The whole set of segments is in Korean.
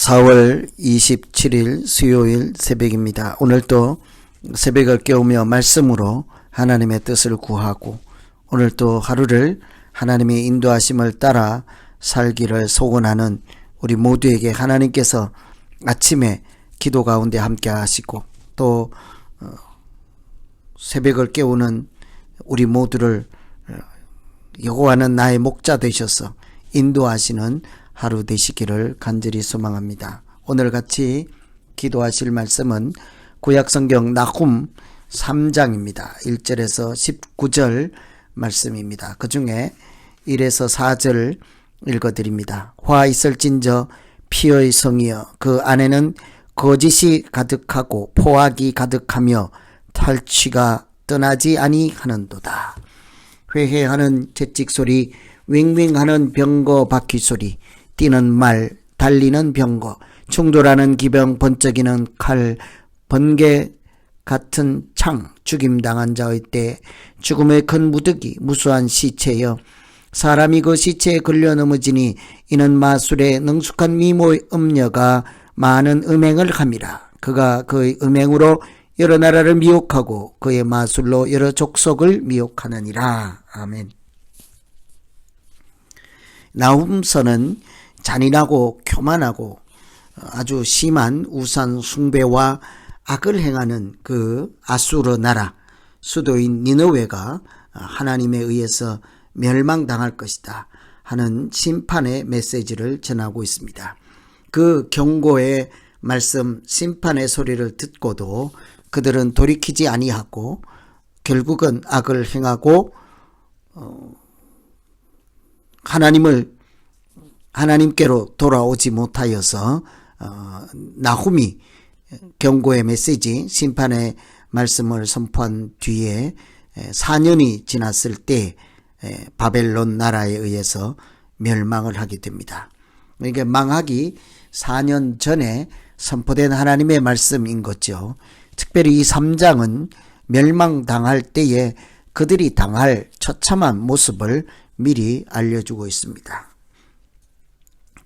4월 27일 수요일 새벽입니다. 오늘도 새벽을 깨우며 말씀으로 하나님의 뜻을 구하고 오늘도 하루를 하나님의 인도하심을 따라 살기를 소원하는 우리 모두에게 하나님께서 아침에 기도 가운데 함께 하시고 또 새벽을 깨우는 우리 모두를 여호와는 나의 목자 되셔서 인도하시는 하루 되시기를 간절히 소망합니다. 오늘 같이 기도하실 말씀은 구약성경 나훔 3장입니다. 1절에서 19절 말씀입니다. 그 중에 1에서 4절 읽어드립니다. 화 있을진저 피의 성이여 그 안에는 거짓이 가득하고 포악이 가득하며 탈취가 떠나지 아니하는도다. 회회하는 채찍소리 윙윙하는 병거 바퀴소리 뛰는 말 달리는 병거 충돌하는 기병 번쩍이는 칼 번개 같은 창 죽임당한 자의 때 죽음의 큰 무더기 무수한 시체여 사람이 그 시체에 걸려 넘어지니 이는 마술의 능숙한 미모의 음녀가 많은 음행을 함이라. 그가 그의 음행으로 여러 나라를 미혹하고 그의 마술로 여러 족속을 미혹하느니라. 아멘. 나훔서는 잔인하고 교만하고 아주 심한 우상 숭배와 악을 행하는 그 아수르 나라 수도인 니느웨가 하나님에 의해서 멸망당할 것이다 하는 심판의 메시지를 전하고 있습니다. 그 경고의 말씀 심판의 소리를 듣고도 그들은 돌이키지 아니하고 결국은 악을 행하고 하나님께로 돌아오지 못하여서 나훔이 경고의 메시지 심판의 말씀을 선포한 뒤에 4년이 지났을 때 바벨론 나라에 의해서 멸망을 하게 됩니다. 그러니까 망하기 4년 전에 선포된 하나님의 말씀인 거죠. 특별히 이 3장은 멸망당할 때에 그들이 당할 처참한 모습을 미리 알려주고 있습니다.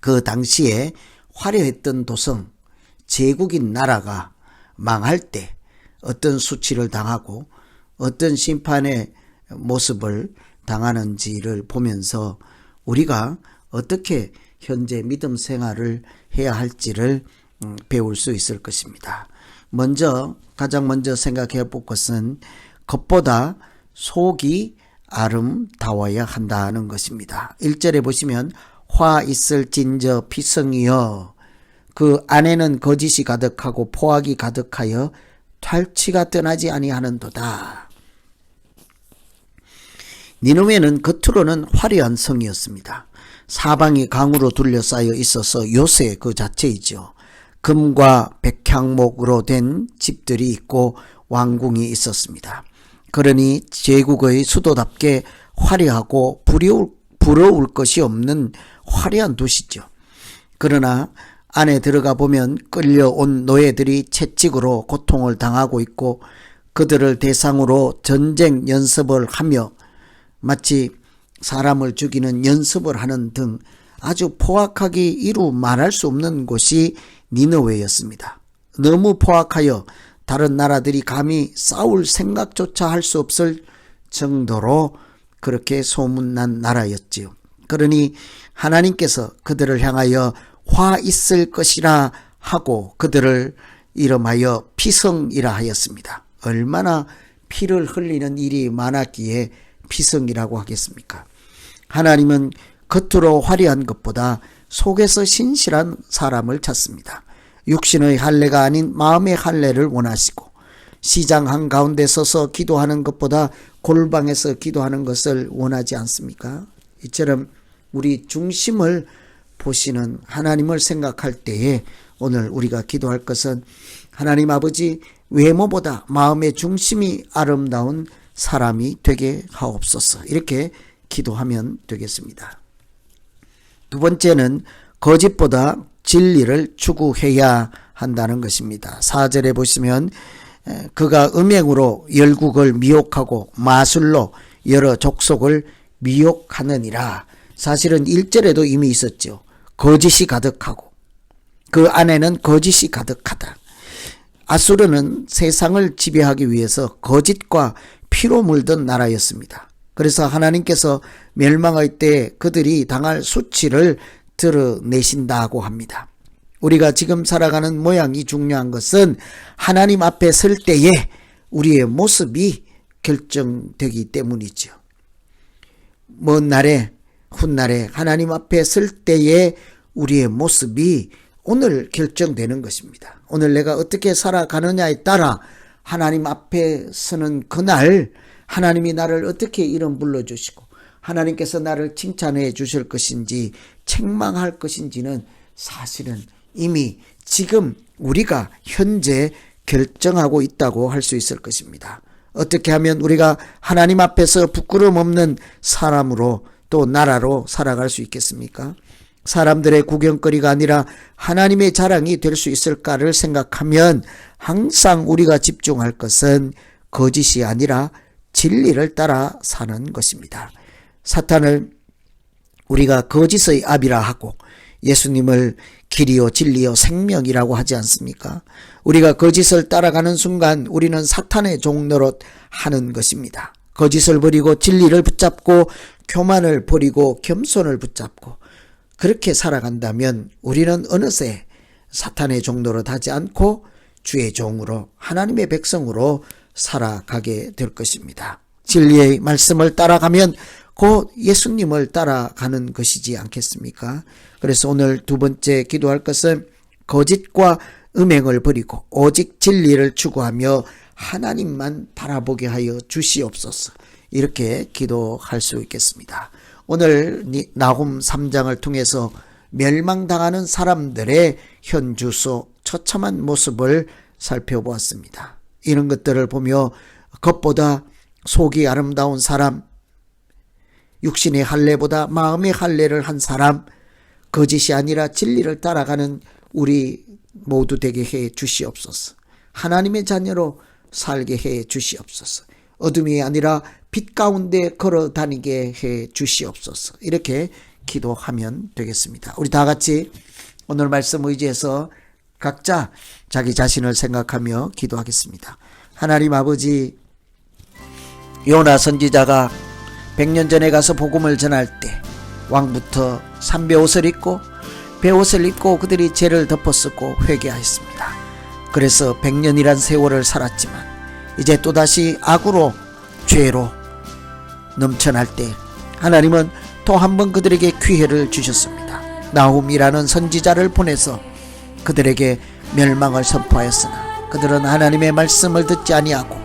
그 당시에 화려했던 도성, 제국인 나라가 망할 때 어떤 수치를 당하고 어떤 심판의 모습을 당하는지를 보면서 우리가 어떻게 현재 믿음 생활을 해야 할지를 배울 수 있을 것입니다. 가장 먼저 생각해 볼 것은 겉보다 속이 아름다워야 한다는 것입니다. 1절에 보시면 화 있을진저 피성이여 그 안에는 거짓이 가득하고 포악이 가득하여 탈취가 떠나지 아니하는도다. 니느웨는 겉으로는 화려한 성이었습니다. 사방이 강으로 둘러싸여 있어서 요새 그 자체이죠. 금과 백향목으로 된 집들이 있고 왕궁이 있었습니다. 그러니 제국의 수도답게 화려하고 부러울 것이 없는 화려한 도시죠. 그러나 안에 들어가 보면 끌려온 노예들이 채찍으로 고통을 당하고 있고 그들을 대상으로 전쟁 연습을 하며 마치 사람을 죽이는 연습을 하는 등 아주 포악하기 이루 말할 수 없는 곳이 니느웨였습니다. 너무 포악하여 다른 나라들이 감히 싸울 생각조차 할 수 없을 정도로 그렇게 소문난 나라였지요. 그러니 하나님께서 그들을 향하여 화 있을 것이라 하고 그들을 이름하여 피성이라 하였습니다. 얼마나 피를 흘리는 일이 많았기에 피성이라고 하겠습니까? 하나님은 겉으로 화려한 것보다 속에서 신실한 사람을 찾습니다. 육신의 할례가 아닌 마음의 할례를 원하시고 시장 한가운데 서서 기도하는 것보다 골방에서 기도하는 것을 원하지 않습니까? 이처럼 우리 중심을 보시는 하나님을 생각할 때에 오늘 우리가 기도할 것은 하나님 아버지 외모보다 마음의 중심이 아름다운 사람이 되게 하옵소서 이렇게 기도하면 되겠습니다. 두 번째는 거짓보다 진리를 추구해야 한다는 것입니다. 4절에 보시면 그가 음행으로 열국을 미혹하고 마술로 여러 족속을 미혹하느니라. 사실은 1절에도 이미 있었죠. 거짓이 가득하고 그 안에는 거짓이 가득하다. 아수르는 세상을 지배하기 위해서 거짓과 피로 물든 나라였습니다. 그래서 하나님께서 멸망할 때 그들이 당할 수치를 드러내신다고 합니다. 우리가 지금 살아가는 모양이 중요한 것은 하나님 앞에 설 때에 우리의 모습이 결정되기 때문이죠. 먼 날에 훗날에 하나님 앞에 설 때에 우리의 모습이 오늘 결정되는 것입니다. 오늘 내가 어떻게 살아가느냐에 따라 하나님 앞에 서는 그날 하나님이 나를 어떻게 이름 불러주시고 하나님께서 나를 칭찬해 주실 것인지 책망할 것인지는 사실은 이미 지금 우리가 현재 결정하고 있다고 할 수 있을 것입니다. 어떻게 하면 우리가 하나님 앞에서 부끄럼 없는 사람으로 또 나라로 살아갈 수 있겠습니까? 사람들의 구경거리가 아니라 하나님의 자랑이 될 수 있을까를 생각하면 항상 우리가 집중할 것은 거짓이 아니라 진리를 따라 사는 것입니다. 사탄을 우리가 거짓의 아비라 하고 예수님을 길이요 진리요 생명이라고 하지 않습니까? 우리가 거짓을 따라가는 순간 우리는 사탄의 종노릇 하는 것입니다. 거짓을 버리고 진리를 붙잡고 교만을 버리고 겸손을 붙잡고 그렇게 살아간다면 우리는 어느새 사탄의 종노릇 하지 않고 주의 종으로 하나님의 백성으로 살아가게 될 것입니다. 진리의 말씀을 따라가면 곧 예수님을 따라가는 것이지 않겠습니까? 그래서 오늘 두 번째 기도할 것은 거짓과 음행을 버리고 오직 진리를 추구하며 하나님만 바라보게 하여 주시옵소서. 이렇게 기도할 수 있겠습니다. 오늘 나훔 3장을 통해서 멸망당하는 사람들의 현주 속 처참한 모습을 살펴보았습니다. 이런 것들을 보며 겉보다 속이 아름다운 사람, 육신의 할례보다 마음의 할례를 한 사람, 거짓이 아니라 진리를 따라가는 우리 모두 되게 해 주시옵소서. 하나님의 자녀로 살게 해 주시옵소서. 어둠이 아니라 빛 가운데 걸어 다니게 해 주시옵소서. 이렇게 기도하면 되겠습니다. 우리 다 같이 오늘 말씀 의지해서 각자 자기 자신을 생각하며 기도하겠습니다. 하나님 아버지, 요나 선지자가 100년 전에 가서 복음을 전할 때 왕부터 삼배옷을 입고 베옷을 입고 그들이 죄를 덮었었고 회개하였습니다. 그래서 100년이란 세월을 살았지만 이제 또다시 악으로 죄로 넘쳐날 때 하나님은 또 한 번 그들에게 기회를 주셨습니다. 나훔이라는 선지자를 보내서 그들에게 멸망을 선포하였으나 그들은 하나님의 말씀을 듣지 아니하고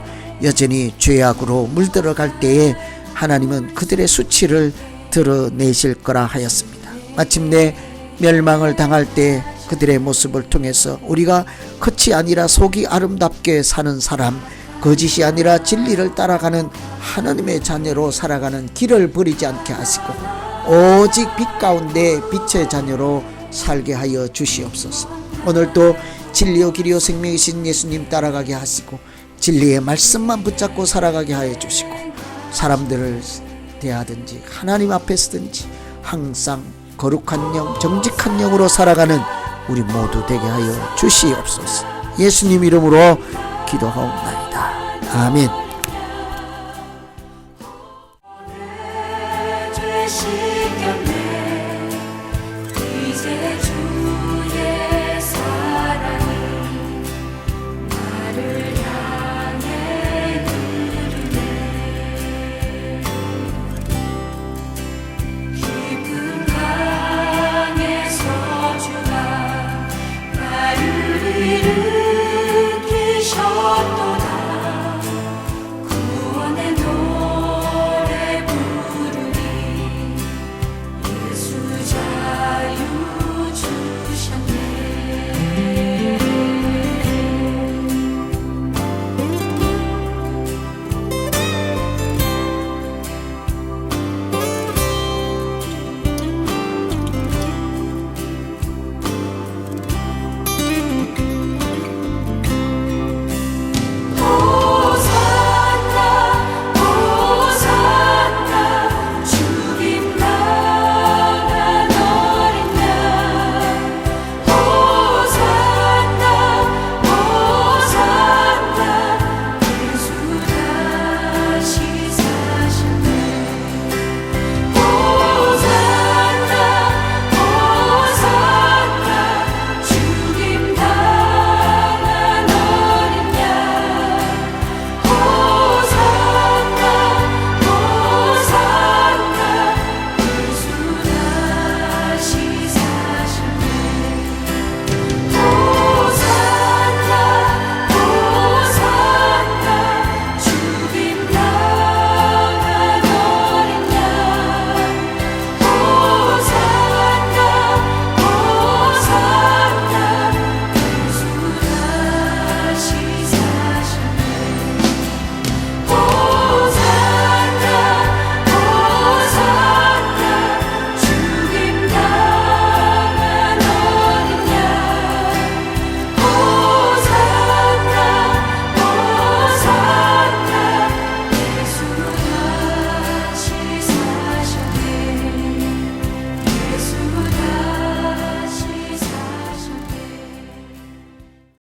여전히 죄악으로 물들어갈 때에 하나님은 그들의 수치를 드러내실 거라 하였습니다. 마침내 멸망을 당할 때 그들의 모습을 통해서 우리가 겉이 아니라 속이 아름답게 사는 사람, 거짓이 아니라 진리를 따라가는 하나님의 자녀로 살아가는 길을 버리지 않게 하시고 오직 빛 가운데 빛의 자녀로 살게 하여 주시옵소서. 오늘도 진리요 길이요 생명이신 예수님 따라가게 하시고 진리의 말씀만 붙잡고 살아가게 하여 주시고 사람들을 대하든지 하나님 앞에 서든지 항상 거룩한 영, 정직한 영으로 살아가는 우리 모두 되게 하여 주시옵소서. 예수님 이름으로 기도하옵나이다. 아멘.